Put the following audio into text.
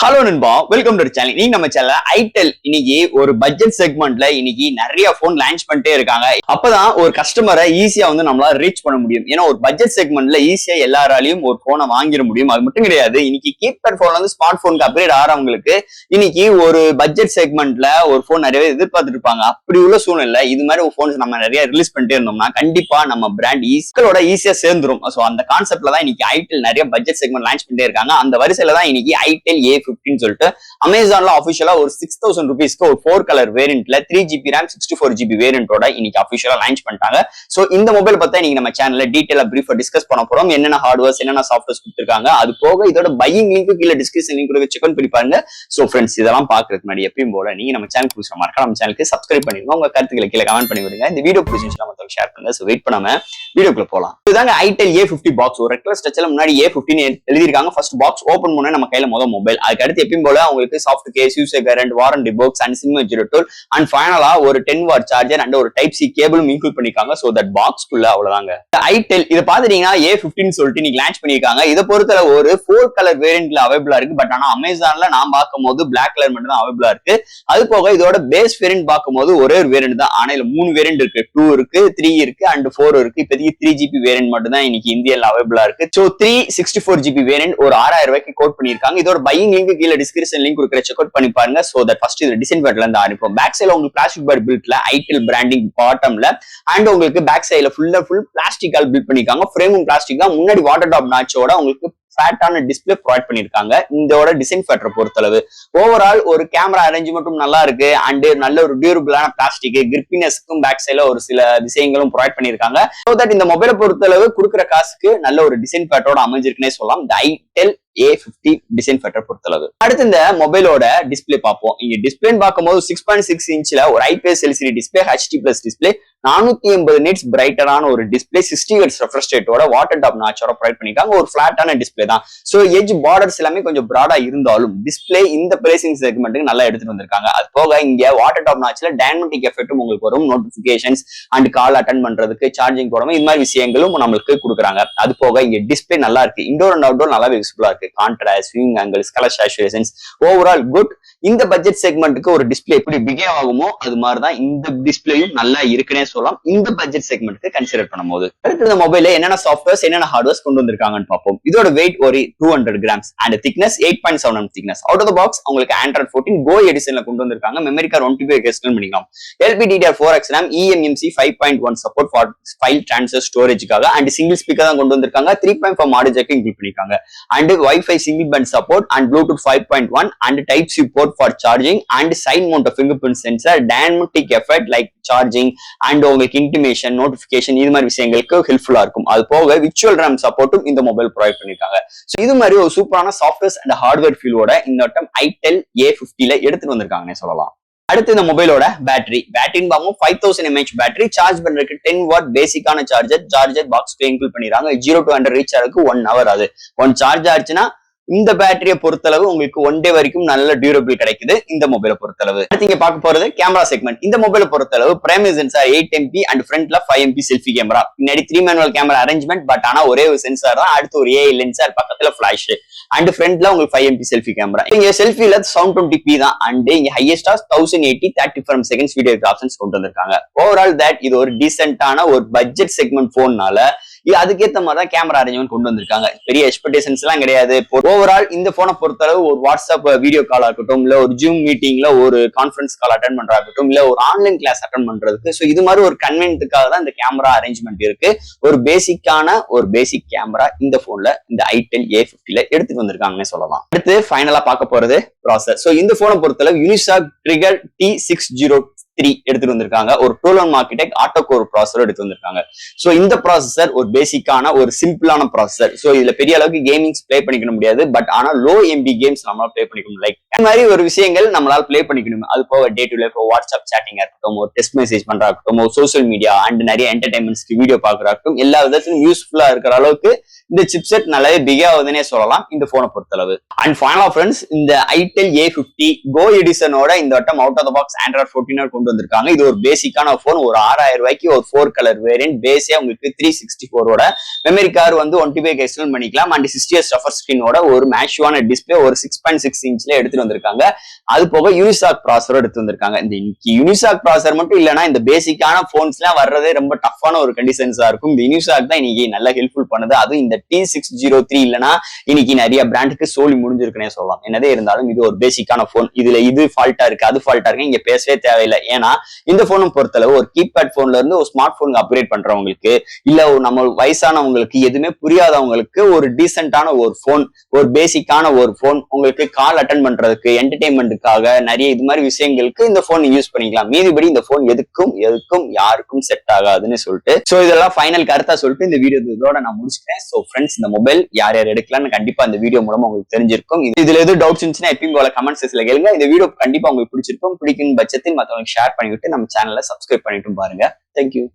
Hello நண்பா, welcome to channel. நீங்க நம்ம சேனல்ல ஐடெல் இன்னைக்கு ஒரு பட்ஜெட் செக்மெண்ட்ல இன்னைக்கு நிறைய போன் லான்ச் பண்ணிட்டே இருக்காங்க. அப்பதான் ஒரு கஸ்டமரை ஈஸியா நம்மளால ரீச் பண்ண முடியும். ஏன்னா ஒரு பட்ஜெட் செக்மெண்ட்ல ஈஸியா எல்லாராலையும் ஒரு போனை வாங்கிட முடியும். அது மட்டும் கிடையாது, இன்னைக்கு கீபேட் போன்ல இருந்து ஸ்மார்ட் போனுக்கு அப்கிரேட் ஆறவங்களுக்கு இன்னைக்கு ஒரு பட்ஜெட் செக்மெண்ட்ல ஒரு போன் நிறைய எதிர்பார்த்துட்டு இருப்பாங்க. அப்படி உள்ள சூழ்நிலை இது மாதிரி ஒரு போன்ஸ் நம்ம நிறைய ரிலீஸ் பண்ணிட்டே இருந்தோம்னா கண்டிப்பா நம்ம பிராண்ட் மக்களோட ஈஸியா சேர்ந்துரும். சோ அந்த கான்செப்ட்ல தான் இன்னைக்கு ஐடெல் நிறைய பட்ஜெட் செக்மெண்ட் லான்ச் பண்ணிட்டே இருக்காங்க. அந்த வரிசையில தான் இன்னைக்கு ஐடெல் A15 சொல்லிட்டு அமேசான்ல ஆஃபிஷியலா ஒரு 6000 ரூபீஸ்க்கு ஒரு 4 கலர் வேரியன்ட்ல 3GB RAM 64GB வேரியன்ட்டோட இன்னைக்கு அஃபிஷியலா லான்ச் பண்ணிட்டாங்க. சோ இந்த மொபைல் பத்தி இன்னைக்கு நம்ம சேனல்ல டீடைலா பிரீஃபா டிஸ்கஸ் பண்ண போறோம். என்னென்ன ஹார்ட்வேர்ஸ் என்னென்ன சாஃப்ட்வேர்ஸ் கொடுத்திருக்காங்க, அது போக இதோட பையிங் லிங்க் கீழ டிஸ்கிரிப்ஷன் லிங்க் கொடுத்து செக் பண்ணி பாருங்க. சோ ஃப்ரெண்ட்ஸ், இதெல்லாம் பாக்குறதுக்கு முன்னாடி எப்பயும் போல நீங்க நம்ம சேனல் புதுசா மறக்காம நம்ம சேனலுக்கு சப்ஸ்கிரைப் பண்ணிருங்க. உங்க கருத்துக்களை கீழ கமெண்ட் பண்ணி விடுங்க. இந்த வீடியோ பிடிச்சிருந்தா மத்தவங்க ஷேர் பண்ணுங்க. சோ வெயிட் பண்ணாம வீடியோக்குள்ள போலாம். இதுதாங்க ஐடெல் A50 பாக்ஸ். ஒரு ரெக்வஸ்ட் டச்ல முன்னாடி A15 எழுதிருக்காங்க. ஃபர்ஸ்ட் பாக்ஸ் ஓபன் பண்ணா நம்ம கையில மொபைல். அதுக்கு அடுத்து எப்பயும் போல உங்களுக்கு soft case, user guide, warranty box and SIM tool and ஃபைனலா ஒரு 10 வாட் சார்ஜர் அண்ட் ஒரு டைப் சி கேபிளும் இன்க்ளூட் பண்ணிருக்காங்க. சோ தட் பாக்ஸ்க்குள்ள அவ்வளவுதாங்க. ஐடெல் இத பாத்துட்டீங்கன்னா A15 சொல்லிட்டு நீங்க லான்ச் பண்ணிருக்காங்க. இத பொறுத்தல ஒரு 4 கலர் வேரியன்ட்ல அவைலபிளா இருக்கு. பட் ஆனா அமேசான்ல நான் பார்க்கும்போது பிளாக் கலர் மட்டும் தான் அவைலபிளா இருக்கு. அது போக இதோட பேஸ் வேரியன்ட் பார்க்கும்போது ஒரே ஒரு வேரியன்ட் தான். ஆனா இதுல 3 வேரியன்ட் இருக்கு. 2 இருக்கு, 3 இருக்கு அண்ட் 4 இருக்கு. இப்போதைக்கு 3GB வேரியன்ட் மட்டும் தான் இன்னைக்கு இந்தியால அவைலபிளா இருக்கு. சோ 364GB வேரியன்ட் ஒரு 6000 ரூபாய்க்கு கோட் பண்ணிருக்காங்க. இதோட பையிங் லிங்க் கீழ டிஸ்கிரிப்ஷன் லிங்க் கொடுக்குற செக் அவுட் பண்ணி பாருங்க. சோ தட் ஃபர்ஸ்ட் இது டிசைன் பேட்ல இருந்து ஆரம்பிப்போம். பேக் சைடுல உங்களுக்கு பிளாஸ்டிக் பேட் பில்ட்ல ஐடெல் பிராண்டிங் பாட்டம்ல அண்ட் உங்களுக்கு பேக் சைடுல ஃபுல் பிளாஸ்டிக்கால் பில்ட் பண்ணிருக்காங்க. ஃப்ரேமும் பிளாஸ்டிக் தான். முன்னாடி வாட்டர் டாப் நாச்சோட உங்களுக்கு ஃபேட்டான டிஸ்பிளே ப்ரொவைட் பண்ணிருக்காங்க. இதோட டிசைன் ஃபேக்டர் பொறுத்தளவு ஓவரால் ஒரு கேமரா அரேஞ்ச்மெண்ட்டும் நல்லா இருக்கு அண்ட் நல்ல ஒரு டியூரபிளான பிளாஸ்டிக் கிரிப்பினஸ்க்கும் பேக் சைடுல ஒரு சில விஷயங்களும் ப்ரொவைட் பண்ணிருக்காங்க. சோ தட் இந்த மொபைலை பொறுத்தளவு கொடுக்குற காசுக்கு நல்ல ஒரு டிசைன் ஃபேக்டரோட அமைஞ்சிருக்குன்னே சொல்லலாம். இந்த ஐடெல் A50 டிசைன் ஃபேக்டர் பொறுத்தளவு. அடுத்து இந்த மொபைலோட டிஸ்பிளே பார்ப்போம். இங்க டிஸ்பிளே பார்க்கும்போது 6.6 இன்ச்ல ஒரு IPS LCD display, HD+ display, 480 nits பிரைட்டரான ஒரு டிஸ்பிளே, 60 ஹெர்ட்ஸ் ரெஃப்ரெஷ் ரேட்டோட வாட்டர் டாப் நாச்சோட ப்ரொவைட் பண்ணிருக்காங்க. ஒரு ஃபிளாட்டான டிஸ்பிளே தான். சோ எட்ஜ் பார்டர்ஸ் எல்லாமே கொஞ்சம் பிராடா இருந்தாலும் டிஸ்பிளே இந்த பிரைசிங் செக்மெண்ட்டுக்கு நல்லா எடுத்துட்டு வந்திருக்காங்க. அது போக இங்க வாட்டர் டாப் நாச்ல டைனமிக் எஃபெக்ட்டும் உங்களுக்கு வரும். நோட்டிபிகேஷன்ஸ் அண்ட் கால் அட்டென்ட் பண்றதுக்கு, சார்ஜிங் போடாம இது மாதிரி விஷயங்களும் நம்மளுக்கு கொடுக்குறாங்க. அது போக இங்க டிஸ்பிளே நல்லா இருக்கு. இன்டோர் அண்ட் அவுட்டோர் நல்லாவே விசிபிளா இருக்கு. Contrast, viewing angles, colour saturations overall good. இந்த பட்ஜெட் செக்மெண்ட்டுக்கு ஒரு டிஸ்பிளே எப்படி பிகேவ் ஆகுமோ அது மாதிரிதான் இந்த டிஸ்பிளேயும் நல்லா இருக்குன்னே சொல்லலாம். இந்த பட்ஜெட் செக்மெண்ட்டுக்கு கன்சிடர் பண்ணும்போது அடுத்த மொபைல என்னென்ன சாஃப்ட்வேர்ஸ் என்னென்ன ஹார்ட்வேர்ஸ் கொண்டு வந்திருக்காங்கன்னு பார்ப்போம். இதோட வெயிட் ஒரு 200 grams and thickness 8.7 thickness. Out of the box உங்களுக்கு Android 14 Go எடிஷன்ல கொண்டு வந்திருக்காங்க. மெமரி கார்டு 1TB எக்ஸ்டர்ன் பண்ணிக்கலாம். LPDDR4X RAM, eMMC 5.1 support for file transfer ஸ்டோரேஜ்க்காக அண்ட் சிங்கிள் ஸ்பீக்கர் தான் கொண்டு வந்திருக்காங்க. 3.5 ஆடியோ ஜாக் இன்க்ளூட் பண்ணிருக்காங்க and Wi-Fi single band support and Bluetooth 5.1 and Type-C port for charging and side mount fingerprint sensor, dynamic effect like charging and உங்களுக்கு intimation, notification இது மாதிரி விஷயங்களுக்கு ஹெல்ப்ஃபுல்லா இருக்கும். அது போக விர்ச்சுவல் RAM சப்போர்ட்டும் இந்த மொபைல் ப்ரொவைட் பண்ணிருக்காங்க. சோ இது மாதிரி ஒரு சூப்பரான சாஃப்ட்வேர்ஸ் அண்ட் ஹார்ட்வேர் ஃபீலோட இந்த வட்டம் ஐடெல் A50ல எடுத்துட்டு வந்திருக்காங்கன்னு சொல்லலாம். அடுத்து இந்த மொபைலோட பேட்டரின்னு பார்ப்போம். 5000 mAh பேட்டரி. சார்ஜ் பண்றதுக்கு 10 வாட் பேசிக்கான சார்ஜர் பாக்ஸ் இன்க்ளூட் பண்ணிடுறாங்க. 0 to 100 ரீச் ஆகிறதுக்கு 1 hour ஆகுது. ஒன் சார்ஜ் ஆச்சுன்னா இந்த பேட்டரியை பொறுத்தளவு உங்களுக்கு 1 day வரைக்கும் நல்ல டியூரபிள் கிடைக்குது இந்த மொபைலை பொறுத்தளவு. அடுத்து இங்க பார்க்க போறது கேமரா செக்மெண்ட். இந்த மொபைலை பொறுத்தளவு பிரைமரி சென்சார் 8MP அண்ட் ஃப்ரண்ட்ல 5MP செல்ஃபி கேமரா. பின்னாடி 3 மேனுவல் கேமரா அரேஞ்ச்மெண்ட். பட் ஆனா ஒரே ஒரு சென்சார் தான். அடுத்து ஒரு AI லென்சார், பக்கத்துல ஃபிளாஷ் அண்ட் ஃப்ரண்ட்ல உங்களுக்கு 5MP செல்ஃபி கேமரா. இங்க செல்ஃபில 720p தான் அண்ட் இங்க ஹையஸ்டா 1080 30 frames seconds வீடியோ ஆப்ஷன்ஸ் கொண்டு வந்திருக்காங்க. ஓவரால் தட் இது ஒரு டீசென்டான ஒரு பட்ஜெட் செக்மெண்ட் போன்னால அதுக்கேற்ற மாதிரி தான் கேமரா அரேஞ்ச்மெண்ட் கொண்டு வந்திருக்காங்க. பெரிய எக்ஸ்பெக்டேஷன்ஸ் எல்லாம் கிடையாது. ஓவரால் இந்த போனை பொறுத்தளவு ஒரு வாட்ஸ்அப் வீடியோ கால் ஆகட்டும், இல்ல ஒரு ஜூம் மீட்டிங்ல ஒரு கான்ஃபரன்ஸ் கால் அட்டென்ட் பண்றாகட்டும், இல்ல ஒரு ஆன்லைன் கிளாஸ் அட்டென்ட் பண்றதுக்கு சோ இது மாதிரி ஒரு கன்வீனியன்ட்டுக்காக தான் இந்த கேமரா அரேஞ்ச்மெண்ட் இருக்கு. ஒரு பேசிக் கேமரா இந்த போன்ல இந்த ஐடெல் A50ல எடுத்துட்டு வந்திருக்காங்கன்னு சொல்லலாம். அடுத்து ஃபைனலா பார்க்க போறது ப்ராசஸர். சோ இந்த போனை பொறுத்தளவு யூனிசாக் ட்ரிகர் T603 எடுத்துட்டு வந்திருக்காங்க. ஒரு 12 ஆர்க்கிடெக்ட் ஆட்டோ கோர் ப்ராசஸர் எடுத்து வந்திருக்காங்க. சோ இந்த ப்ராசஸர் ஒரு பேசிக்கான ஒரு சிம்பிளான ப்ராசஸர். சோ இதுல பெரிய அளவுக்கு கேமிங்ஸ் பிளே பண்ணிக்க முடியாது. பட் ஆனா லோ MB கேம்ஸ் நம்மளால பிளே பண்ணிக்கணும். லைக் இந்த மாதிரி ஒரு விஷயங்கள் நம்மளால பிளே பண்ணிக்கணும். அது போக day to life WhatsApp chatting இருக்கட்டும், ஒரு டெஸ்ட் மெசேஜ் பண்றாகட்டும், ஒரு சோசியல் மீடியா அண்ட் நிறைய என்டர்டைன்மெண்ட்ஸ்க்கு வீடியோ பாக்குறாகட்டும், எல்லா விதத்திலும் யூஸ்ஃபுல்லா இருக்கிற அளவுக்கு இந்த சிப்செட் நல்லாவே பிக் ஆகுதுன்னே சொல்லலாம் இந்த போனை பொறுத்தளவு. அண்ட் ஃபைனலா ஃப்ரெண்ட்ஸ், இந்த ஐடெல் A50 கோ எடிஷனோட இந்த வட்டம் out of the box Android 14 கொண்டு வந்திருக்காங்க. இது ஒரு பேசிக்கான போன். ஒரு 6000 ரூபாய்க்கு ஒரு 4 கலர் வேரியன்ட். பேஸே உங்களுக்கு 364 மெமரி கார்டு வந்து 1TB எக்ஸ்டெண்ட் பண்ணிக்கலாம். அண்ட் 60Hz டஃபர் ஸ்கிரீனோட ஒரு மேஷுவான டிஸ்பிளே ஒரு 6.6 இன்ச்ல எடுத்துட்டு வந்திருக்காங்க. அது போக யூனிசாக் ப்ராசரோட எடுத்து வந்திருக்காங்க. இந்த யூனிசாக் ப்ராசர் மட்டும் இல்லைன்னா இந்த பேசிக்கான போன்ஸ் எல்லாம் வர்றதே ரொம்ப டஃப்பான ஒரு கண்டிஷன்ஸா இருக்கும். இந்த யூனிசாக் தான் இன்னைக்கு நல்லா ஹெல்ப்ஃபுல் பண்ணுது. அதுவும் இந்த T603 இல்லைன்னா இன்னைக்கு நிறைய பிராண்டுக்கு சோலி முடிஞ்சிருக்குன்னே சொல்லலாம். என்னதே இருந்தாலும் இது ஒரு பேசிக்கான போன். இதுல இது ஃபால்ட்டா இருக்கு, அது ஃபால்ட்டா இருக்கு, இங்க பேசவே தேவையில்லை. ஏன்னா இந்த போனை பொறுத்தளவு ஒரு கீபேட் போன்ல இருந்து ஒரு ஸ்மார்ட் போனுக்கு அப்கிரேட் பண்றவங்களுக்கு, இல்ல நம்ம வயசானவங்களுக்கு, எதுவுமே புரியாதவங்களுக்கு ஒரு டீசென்டான ஒரு போன், ஒரு பேசிக்கான ஒரு போன், உங்களுக்கு கால் அட்டன் பண்றதுக்கு, என்டர்டைன்மெண்ட்டுக்காக நிறைய இது மாதிரி விஷயங்களுக்கு இந்த போன் யூஸ் பண்ணிக்கலாம். மீதிபடி இந்த போன் எதுக்கும் யாருக்கும் செட் ஆகாதுன்னு சொல்லிட்டு, சோ இதெல்லாம் ஃபைனல் கருத்தா சொல்லிட்டு இந்த வீடியோ இதோட நான் முடிச்சுக்கிறேன். சோ ஃப்ரெண்ட்ஸ், இந்த மொபைல் யார் யார் எடுக்கலாம்னு கண்டிப்பா இந்த வீடியோ மூலமா உங்களுக்கு தெரிஞ்சிருக்கும். இதுல எதுவும் டவுட்ஸ் இருந்துச்சுன்னா எப்பயும் போல கமெண்ட் செக்ஷன்ல கேளுங்க. இந்த வீடியோ கண்டிப்பா உங்களுக்கு பிடிச்சிருக்கும். பிடிக்கும் பட்சத்தில் மற்றவங்களுக்கு ஷேர் பண்ணிவிட்டு நம்ம சேனலை சப்ஸ்கிரைப் பண்ணிட்டு பாருங்க. தேங்க்யூ.